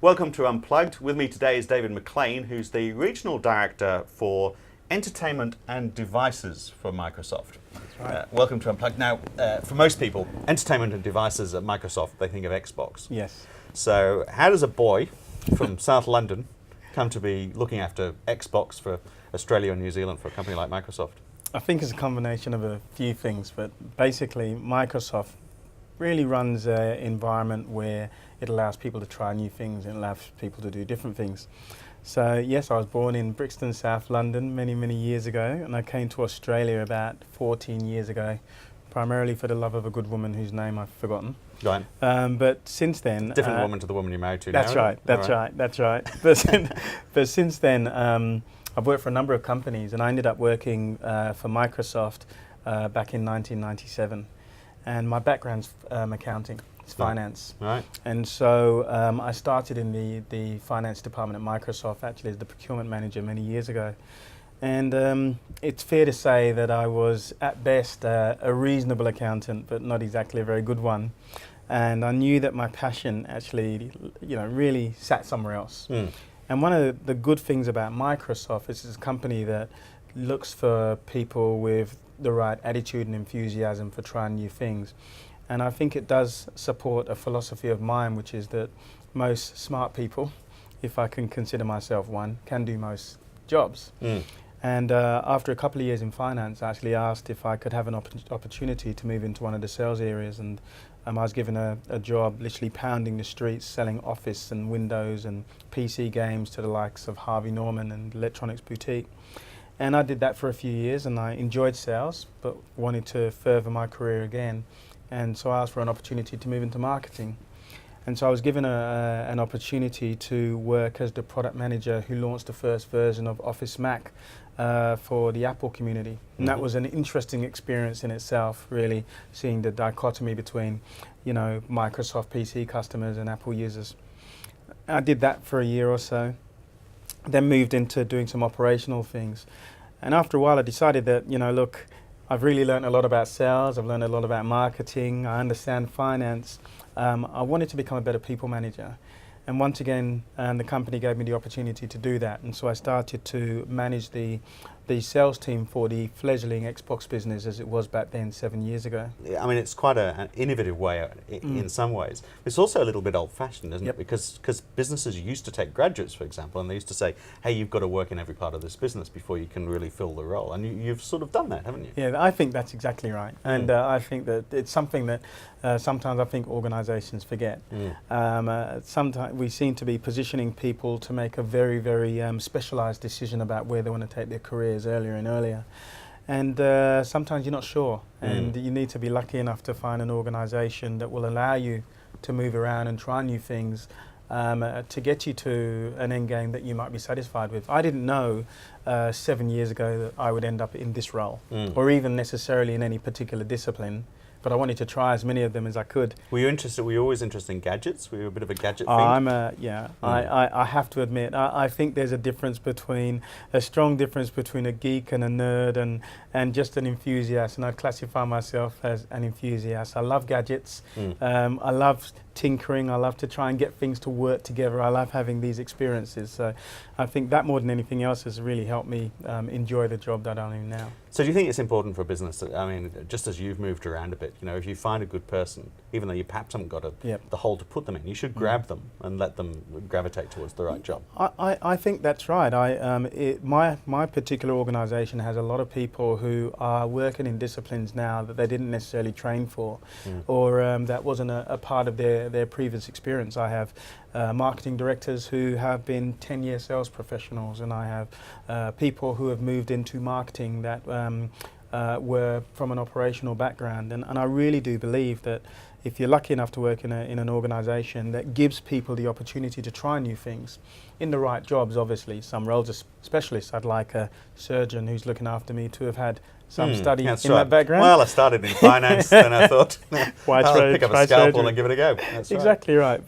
Welcome to Unplugged. With me today is David McLean, who's the Regional Director for Entertainment and Devices for Microsoft. That's right. Welcome to Unplugged. Now, for most people, entertainment and devices at Microsoft, they think of Xbox. Yes. So how does a boy from South London come to be looking after Xbox for Australia and New Zealand for a company like Microsoft? I think it's a combination of a few things, but basically Microsoft really runs an environment where it allows people to try new things and allows people to do different things. So yes, I was born in Brixton, South London many years ago, and I came to Australia about 14 years ago, primarily for the love of a good woman whose name I've forgotten. Right. But since then... Different woman to the woman you're married to that's now. Right, that's right, that's right. But since then, I've worked for a number of companies, and I ended up working for Microsoft back in 1997. And my background's accounting, it's finance. Right. And so I started in the finance department at Microsoft, actually as the procurement manager many years ago. And it's fair to say that I was at best a reasonable accountant, but not exactly a very good one. And I knew that my passion actually, really sat somewhere else. Mm. And one of the good things about Microsoft is it's a company that looks for people with the right attitude and enthusiasm for trying new things. And I think it does support a philosophy of mine, which is that most smart people, if I can consider myself one, can do most jobs. Mm. And after a couple of years in finance, I actually asked if I could have an opportunity to move into one of the sales areas, and I was given a job literally pounding the streets, selling Office and Windows and PC games to the likes of Harvey Norman and Electronics Boutique. And I did that for a few years, and I enjoyed sales, but wanted to further my career again. And so I asked for an opportunity to move into marketing. And so I was given an opportunity to work as the product manager who launched the first version of Office Mac for the Apple community. And that was an interesting experience in itself, really, seeing the dichotomy between, Microsoft PC customers and Apple users. I did that for a year or so, then moved into doing some operational things. And after a while I decided that, look, I've really learned a lot about sales, I've learned a lot about marketing, I understand finance. I wanted to become a better people manager. And once again, the company gave me the opportunity to do that. And so I started to manage the sales team for the fledgling Xbox business as it was back then 7 years ago. I mean, it's quite an innovative way in some ways. It's also a little bit old-fashioned, isn't it? Because businesses used to take graduates, for example, and they used to say, hey, you've got to work in every part of this business before you can really fill the role. And you've sort of done that, haven't you? Yeah, I think that's exactly right. And I think that it's something that sometimes I think organizations forget. Sometimes we seem to be positioning people to make a very specialized decision about where they want to take their careers earlier and earlier. And sometimes you're not sure, and you need to be lucky enough to find an organization that will allow you to move around and try new things to get you to an end game that you might be satisfied with. I didn't know 7 years ago that I would end up in this role, or even necessarily in any particular discipline, but I wanted to try as many of them as I could. Were you always interested in gadgets? Were you a bit of a gadget fiend? I have to admit, I think there's a strong difference between a geek and a nerd and just an enthusiast, and I classify myself as an enthusiast. I love gadgets, I love tinkering, I love to try and get things to work together, I love having these experiences. So I think that more than anything else has really helped me enjoy the job that I'm in now. So do you think it's important for a business that, just as you've moved around a bit, if you find a good person, even though you perhaps haven't got the hole to put them in, you should grab them and let them gravitate towards the right job? I think that's right. My particular organisation has a lot of people who are working in disciplines now that they didn't necessarily train for, or that wasn't a part of their previous experience. I have marketing directors who have been 10-year sales professionals, and I have people who have moved into marketing that were from an operational background. And I really do believe that if you're lucky enough to work in an organisation that gives people the opportunity to try new things in the right jobs, obviously. Some roles are specialists. I'd like a surgeon who's looking after me to have had some study That's in right. that background. Well, I started in finance, then I thought, Why I'll trade- pick up try a scalpel surgery. and give it a go. That's Exactly right.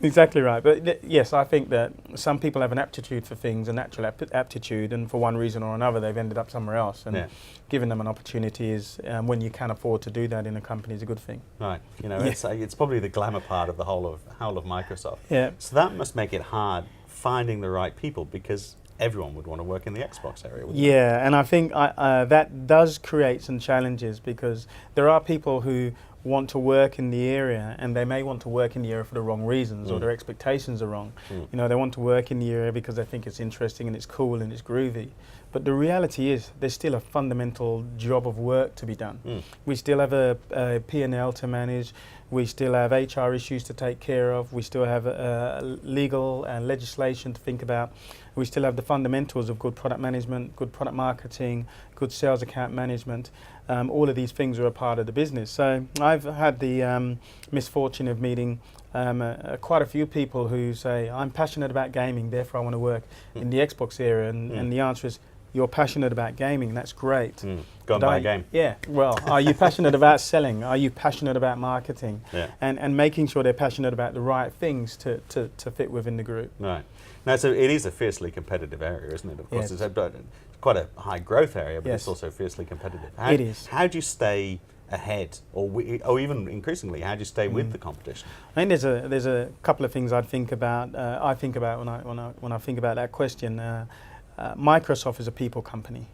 Exactly right. But yes, I think that some people have an aptitude for things, a natural aptitude, and for one reason or another, they've ended up somewhere else. And giving them an opportunity is, when you can afford to do that in a company, is a good thing. Right. You know, it's probably the glamour part of the whole of Microsoft. Yeah. So that must make it hard finding the right people, because everyone would want to work in the Xbox area, wouldn't they? Yeah, and I think that does create some challenges, because there are people who want to work in the area, and they may want to work in the area for the wrong reasons, or their expectations are wrong. You know, they want to work in the area because they think it's interesting and it's cool and it's groovy. But the reality is there's still a fundamental job of work to be done. We still have a P&L to manage. We still have HR issues to take care of. We still have legal and legislation to think about. We still have the fundamentals of good product management, good product marketing, good sales account management. All of these things are a part of the business. So I've had the misfortune of meeting quite a few people who say, I'm passionate about gaming, therefore I want to work in the Xbox area. And the answer is, you're passionate about gaming, that's great. Go and buy a game. Yeah, well, are you passionate about selling? Are you passionate about marketing? Yeah. And making sure they're passionate about the right things to fit within the group. Right. Now, so it is a fiercely competitive area, isn't it? Of course, Yes. it's quite a high growth area, but Yes. it's also fiercely competitive. It is. How do you stay ahead, or even increasingly, how do you stay with the competition? I think there's a couple of things I think about. When I think about that question. Microsoft is a people company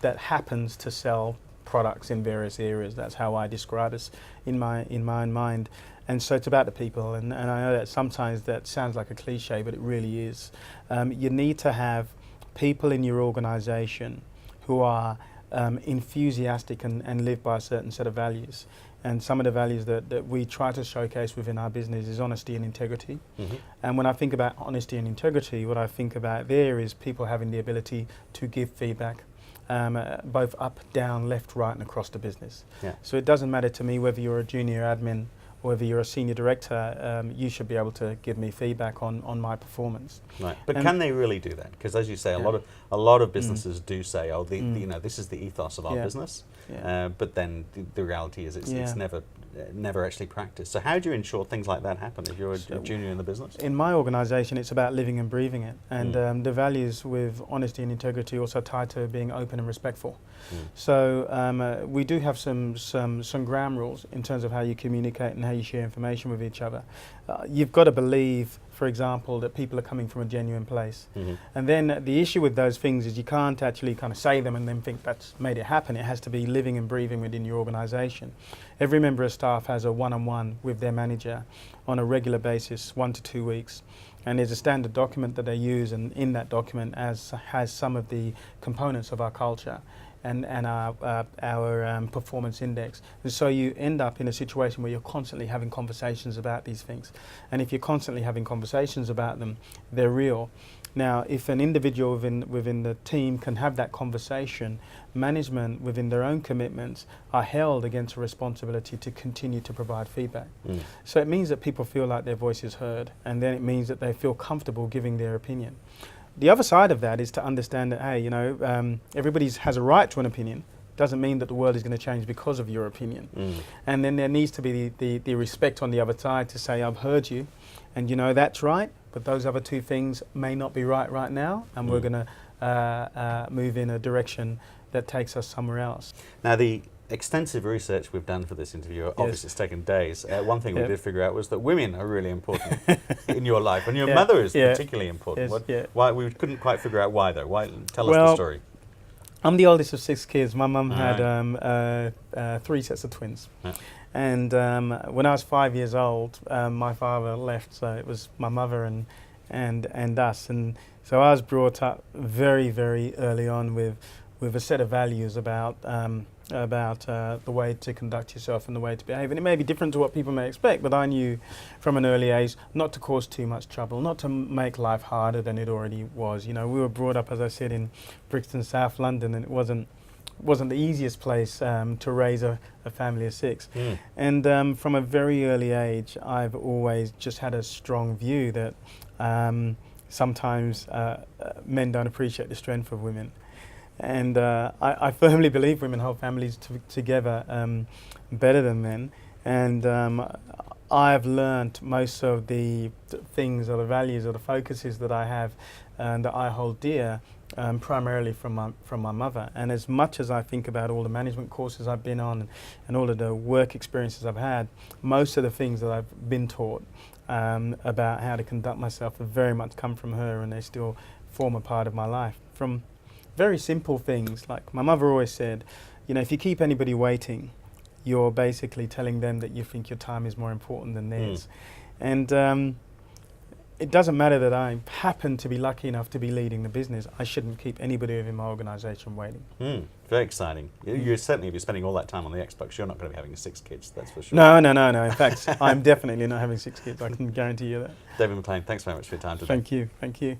that happens to sell products in various areas. That's how I describe us in my mind. And so it's about the people. And I know that sometimes that sounds like a cliche, but it really is. You need to have people in your organization who are enthusiastic and live by a certain set of values. And some of the values that we try to showcase within our business is honesty and integrity. And when I think about honesty and integrity, what I think about there is people having the ability to give feedback, both up, down, left, right, and across the business. So it doesn't matter to me whether you're a junior admin or whether you're a senior director, you should be able to give me feedback on my performance. Right. But can they really do that? Because as you say, a lot of businesses do say, oh, you know, this is the ethos of our business. But then the reality is it's never actually practiced. So how do you ensure things like that happen if you're a junior in the business? In my organisation, it's about living and breathing it. And the values with honesty and integrity also tied to being open and respectful. So we do have some ground rules in terms of how you communicate and how you share information with each other. You've got to believe, for example, that people are coming from a genuine place. And then the issue with those things is you can't actually kind of say them and then think that's made it happen. It has to be living and breathing within your organisation. Every member of staff has a one-on-one with their manager on a regular basis, 1 to 2 weeks. And there's a standard document that they use, and in that document has some of the components of our culture and our performance index. And so you end up in a situation where you're constantly having conversations about these things. And if you're constantly having conversations about them, they're real. Now, if an individual within the team can have that conversation, management within their own commitments are held against a responsibility to continue to provide feedback. So it means that people feel like their voice is heard, and then it means that they feel comfortable giving their opinion. The other side of that is to understand that, hey, you know, everybody has a right to an opinion. Doesn't mean that the world is going to change because of your opinion. And then there needs to be the respect on the other side to say, I've heard you, and you know that's right, but those other two things may not be right now, and we're going to move in a direction that takes us somewhere else. Now, the extensive research we've done for this interview, obviously it's taken days. One thing we did figure out was that women are really important in your life, and your mother is particularly important. Why we couldn't quite figure out why though? Why? Tell us the story. I'm the oldest of 6 kids. My mum had 3 sets of twins. And when I was 5 years old, my father left, so it was my mother and us. And so I was brought up very, very early on with a set of values about the way to conduct yourself and the way to behave. And it may be different to what people may expect, but I knew from an early age not to cause too much trouble, not to make life harder than it already was. You know, we were brought up, as I said, in Brixton, South London, and it wasn't the easiest place to raise a family of 6. And from a very early age, I've always just had a strong view that sometimes men don't appreciate the strength of women. And I firmly believe women hold families together better than men. And I've learned most of the things or the values or the focuses that I have and that I hold dear primarily from my mother. And as much as I think about all the management courses I've been on and all of the work experiences I've had, most of the things that I've been taught about how to conduct myself have very much come from her, and they still form a part of my life. From very simple things, like my mother always said, you know, if you keep anybody waiting, you're basically telling them that you think your time is more important than theirs. And it doesn't matter that I happen to be lucky enough to be leading the business. I shouldn't keep anybody within my organisation waiting. Very exciting. You're certainly, if you're spending all that time on the Xbox, you're not going to be having 6 kids, that's for sure. No. In fact, I'm definitely not having 6 kids. I can guarantee you that. David McLean, thanks very much for your time today. Thank you.